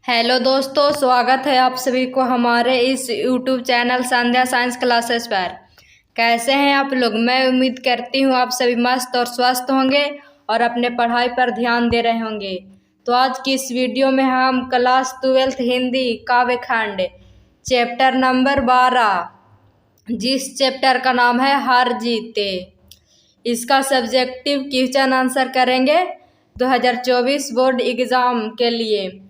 Hello दोस्तों, स्वागत है आप सभी को हमारे इस यूट्यूब चैनल संध्या साइंस क्लासेस पर। कैसे हैं आप लोग। मैं उम्मीद करती हूँ आप सभी मस्त और स्वस्थ होंगे और अपने पढ़ाई पर ध्यान दे रहे होंगे। तो आज की इस वीडियो में हम क्लास 12 हिंदी काव्य खंड चैप्टर नंबर 12, जिस चैप्टर का नाम है हार जीते, इसका सब्जेक्टिव क्वेश्चन आंसर करेंगे 2024 बोर्ड एग्ज़ाम के लिए।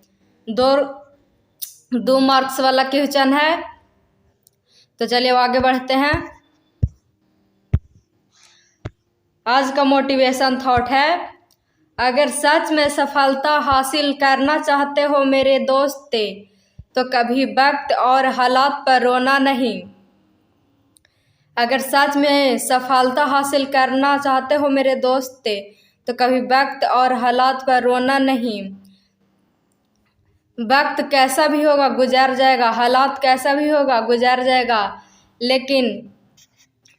दो मार्क्स वाला क्वेश्चन है। तो चलिए आगे बढ़ते हैं। आज का मोटिवेशन थॉट है, अगर सच में सफलता हासिल करना चाहते हो मेरे दोस्त, तो कभी वक्त और हालात पर रोना नहीं। अगर सच में सफलता हासिल करना चाहते हो मेरे दोस्त, तो कभी वक्त और हालात पर रोना नहीं। वक्त कैसा भी होगा गुजर जाएगा, हालात कैसा भी होगा गुजर जाएगा, लेकिन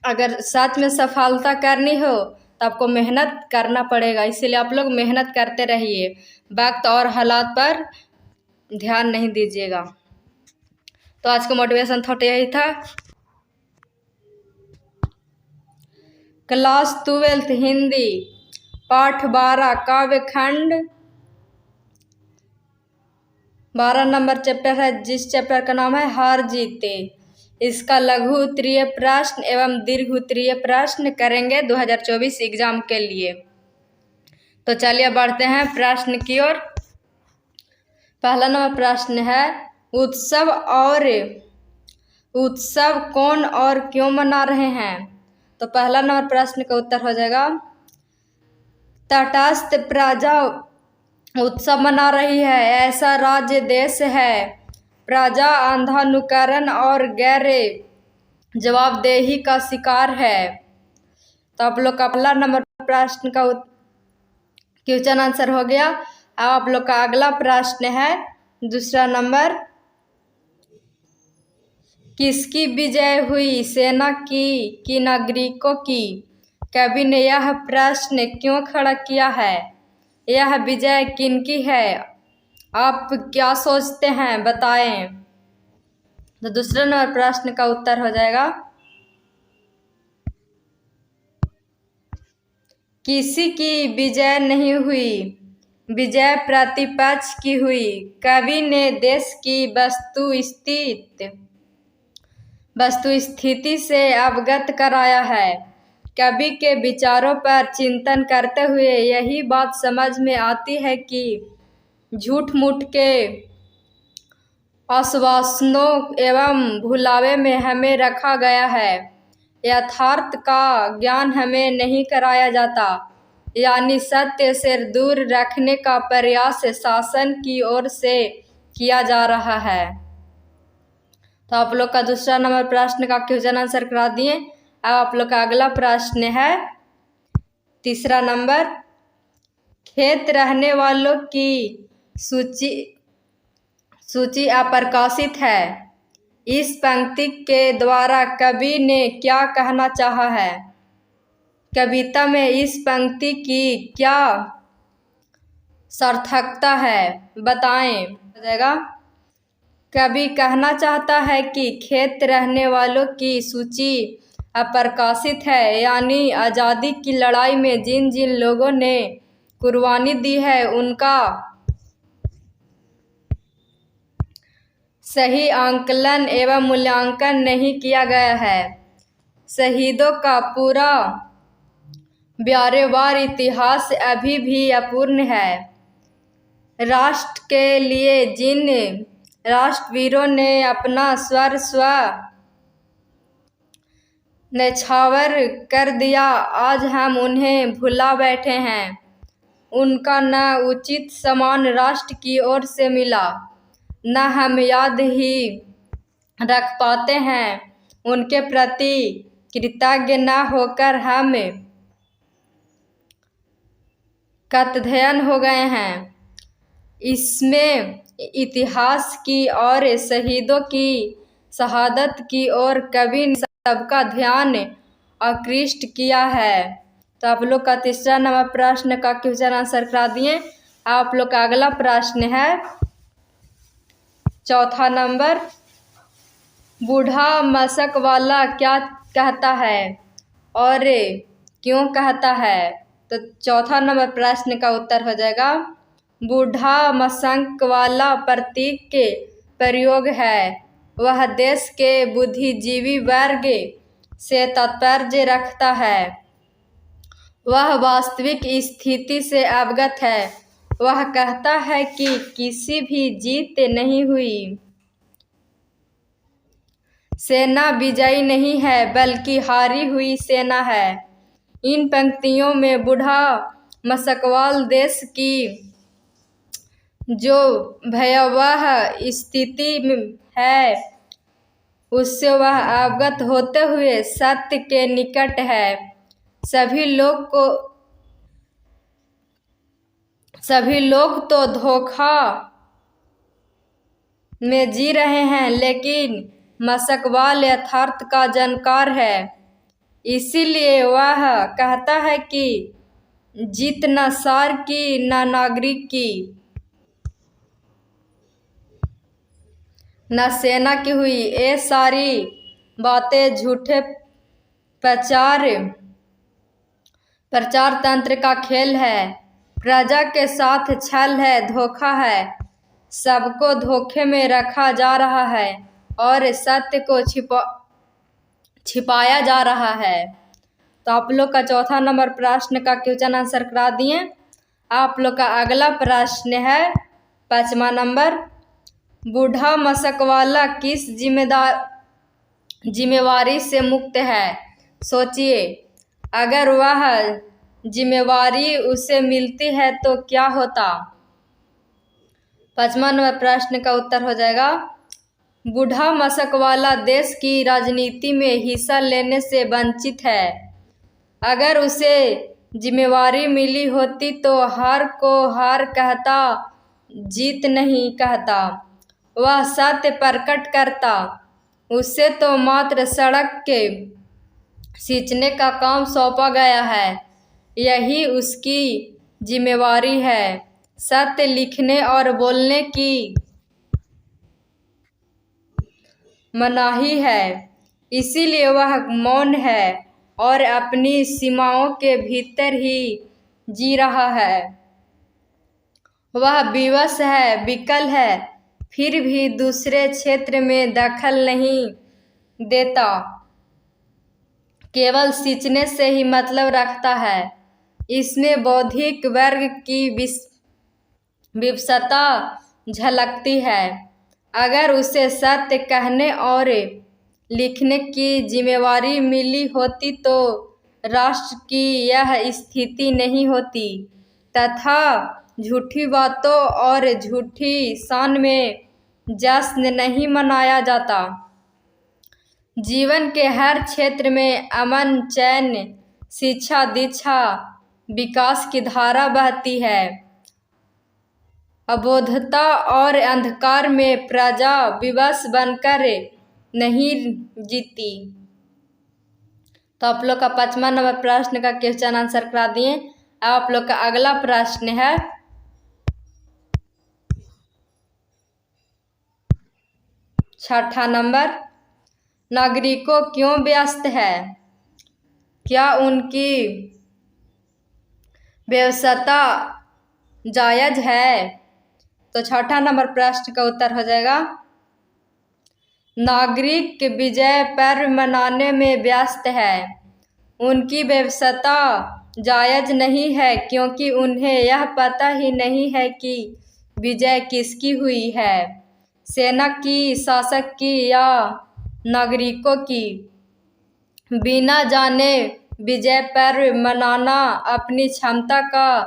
अगर सच में सफलता करनी हो तो आपको मेहनत करना पड़ेगा। इसीलिए आप लोग मेहनत करते रहिए, वक्त और हालात पर ध्यान नहीं दीजिएगा। तो आज का मोटिवेशन थॉट यही था। क्लास 12 हिंदी पाठ 12 काव्य खंड 12 नंबर चैप्टर है, जिस चैप्टर का नाम है हार जीते। इसका लघु उत्तरीय प्रश्न एवं दीर्घ उत्तरीय प्रश्न करेंगे 2024 एग्जाम के लिए। तो चलिए बढ़ते हैं प्रश्न की ओर। पहला नंबर प्रश्न है, उत्सव कौन और क्यों मना रहे हैं। तो पहला नंबर प्रश्न का उत्तर हो जाएगा, तटस्थ प्रजा उत्सव मना रही है, ऐसा राज्य देश है। प्रजा अंधानुकरण और गैर जवाबदेही का शिकार है। तो आप लोग का पहला नंबर प्रश्न का क्वेश्चन आंसर हो गया। अब आप लोग का अगला प्रश्न है दूसरा नंबर, किसकी विजय हुई, सेना की कि नागरिकों की। कवि ने यह प्रश्न क्यों खड़ा किया है, यह विजय किनकी है, आप क्या सोचते हैं बताएं। तो दूसरा नंबर प्रश्न का उत्तर हो जाएगा, किसी की विजय नहीं हुई, विजय प्रतिपक्ष की हुई। कवि ने देश की वस्तुस्थिति से अवगत कराया है। कवि के विचारों पर चिंतन करते हुए यही बात समझ में आती है कि झूठ मूठ के आश्वासनों एवं भुलावे में हमें रखा गया है। यथार्थ का ज्ञान हमें नहीं कराया जाता, यानी सत्य से दूर रखने का प्रयास शासन की ओर से किया जा रहा है। तो आप लोग का दूसरा नंबर प्रश्न का क्वेश्चन आंसर करा दिए। अब आप लोग का अगला प्रश्न है तीसरा नंबर, खेत रहने वालों की सूची अप्रकाशित है। इस पंक्ति के द्वारा कवि ने क्या कहना चाहा है। कविता में इस पंक्ति की क्या सार्थकता है बताएं। हो जाएगा, कवि कहना चाहता है कि खेत रहने वालों की सूची अप्रकाशित है, यानी आज़ादी की लड़ाई में जिन जिन लोगों ने कुर्बानी दी है उनका सही आंकलन एवं मूल्यांकन नहीं किया गया है। शहीदों का पूरा ब्यौरेवार इतिहास अभी भी अपूर्ण है। राष्ट्र के लिए जिन राष्ट्रवीरों ने अपना सर्वस्व न्यौछावर कर दिया, आज हम उन्हें भुला बैठे हैं। उनका न उचित सम्मान राष्ट्र की ओर से मिला, न हम याद ही रख पाते हैं। उनके प्रति कृतज्ञ न होकर हम कतधयन हो गए हैं। इसमें इतिहास की और शहीदों की शहादत की ओर कवि ने सबका ध्यान आकृष्ट किया है। तो आप लोग का तीसरा नंबर प्रश्न का क्वेश्चन आंसर करा दिए। आप लोग का अगला प्रश्न है चौथा नंबर, बूढ़ा मशक वाला क्या कहता है और क्यों कहता है? तो चौथा नंबर प्रश्न का उत्तर हो जाएगा, बूढ़ा मशक वाला प्रतीक के प्रयोग है। वह देश के बुद्धिजीवी वर्ग से तात्पर्य रखता है। वह वास्तविक स्थिति से अवगत है। वह कहता है कि किसी भी जीत नहीं हुई सेना विजयी नहीं है, बल्कि हारी हुई सेना है। इन पंक्तियों में बूढ़ा मशकवाल देश की जो भयावह स्थिति है उससे वह अवगत होते हुए सत्य के निकट है। सभी लोग तो धोखा में जी रहे हैं, लेकिन मशकवाल यथार्थ का जानकार है। इसीलिए वह कहता है कि जीत न सार की न नागरिक की न सेना की हुई। ये सारी बातें झूठे प्रचार तंत्र का खेल है। प्रजा के साथ छल है, धोखा है। सबको धोखे में रखा जा रहा है और सत्य को छिपाया जा रहा है। तो आप लोग का चौथा नंबर प्रश्न का क्वेश्चन आंसर करा दिए। आप लोग का अगला प्रश्न है 5वां नंबर, बूढ़ा मशक वाला किस जिम्मेवारी से मुक्त है? सोचिए, अगर वह जिम्मेवारी उसे मिलती है तो क्या होता? 5वां नंबर प्रश्न का उत्तर हो जाएगा, बूढ़ा मशक वाला देश की राजनीति में हिस्सा लेने से वंचित है। अगर उसे जिम्मेवारी मिली होती तो हार को हार कहता, जीत नहीं कहता। वह सत्य प्रकट करता। उसे तो मात्र सड़क के सींचने का काम सौंपा गया है। यही उसकी जिम्मेवारी है। सत्य लिखने और बोलने की मनाही है, इसीलिए वह मौन है और अपनी सीमाओं के भीतर ही जी रहा है। वह विवश है, विकल है, फिर भी दूसरे क्षेत्र में दखल नहीं देता, केवल सींचने से ही मतलब रखता है। इसमें बौद्धिक वर्ग की विवशता झलकती है। अगर उसे सत्य कहने और लिखने की जिम्मेवारी मिली होती तो राष्ट्र की यह स्थिति नहीं होती तथा झूठी बातों और झूठी शान में जश्न नहीं मनाया जाता। जीवन के हर क्षेत्र में अमन, चैन, शिक्षा, दीक्षा, विकास की धारा बहती है। अबोधता और अंधकार में प्रजा विवश बनकर नहीं जीती। तो आप लोग का 5वां नंबर प्रश्न का क्वेश्चन आंसर करा दिए। आप लोग का अगला प्रश्न है 6ठा नंबर, नागरिकों क्यों व्यस्त है? क्या उनकी व्यस्तता जायज है? तो 6ठा नंबर प्रश्न का उत्तर हो जाएगा, नागरिक विजय पर्व मनाने में व्यस्त है। उनकी व्यस्तता जायज नहीं है क्योंकि उन्हें यह पता ही नहीं है कि विजय किसकी हुई है, सेना की, शासक की या नागरिकों की। बिना जाने विजय पर्व मनाना अपनी क्षमता का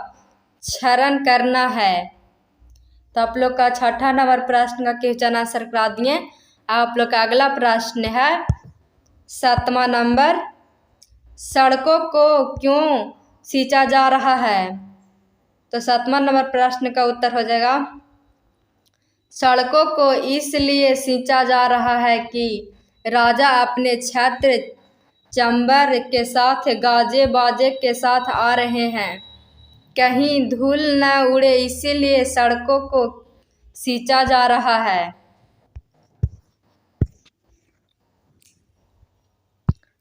क्षरण करना है। तो आप लोग का 6ठा नंबर प्रश्न का क्वेश्चन आंसर करा दिए। आप लोग का अगला प्रश्न है 7वां नंबर, सड़कों को क्यों सींचा जा रहा है? तो 7वां नंबर प्रश्न का उत्तर हो जाएगा, सड़कों को इसलिए सींचा जा रहा है कि राजा अपने छत्र चंबर के साथ गाजे बाजे के साथ आ रहे हैं। कहीं धूल न उड़े इसीलिए सड़कों को सींचा जा रहा है।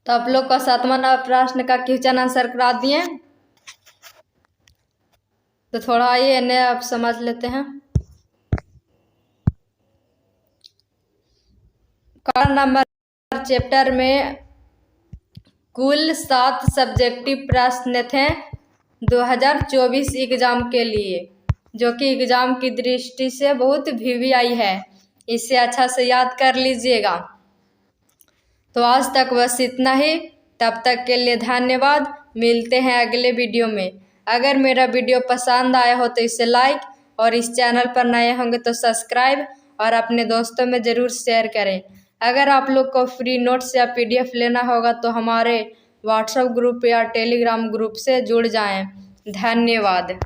तो आप लोग का 7वां प्रश्न का क्वेश्चन आंसर करा दिए। तो थोड़ा आइए इन्हें अब समझ लेते हैं। का नंबर चैप्टर में कुल 7 सब्जेक्टिव प्रश्न थे 2024 एग्जाम के लिए, जो कि एग्जाम की दृष्टि से बहुत VVI है। इसे अच्छा से याद कर लीजिएगा। तो आज तक बस इतना ही। तब तक के लिए धन्यवाद। मिलते हैं अगले वीडियो में। अगर मेरा वीडियो पसंद आया हो तो इसे लाइक और इस चैनल पर नए होंगे तो सब्सक्राइब और अपने दोस्तों में ज़रूर शेयर करें। अगर आप लोग को फ्री नोट्स या PDF लेना होगा तो हमारे WhatsApp ग्रुप या टेलीग्राम ग्रुप से जुड़ जाएं। धन्यवाद।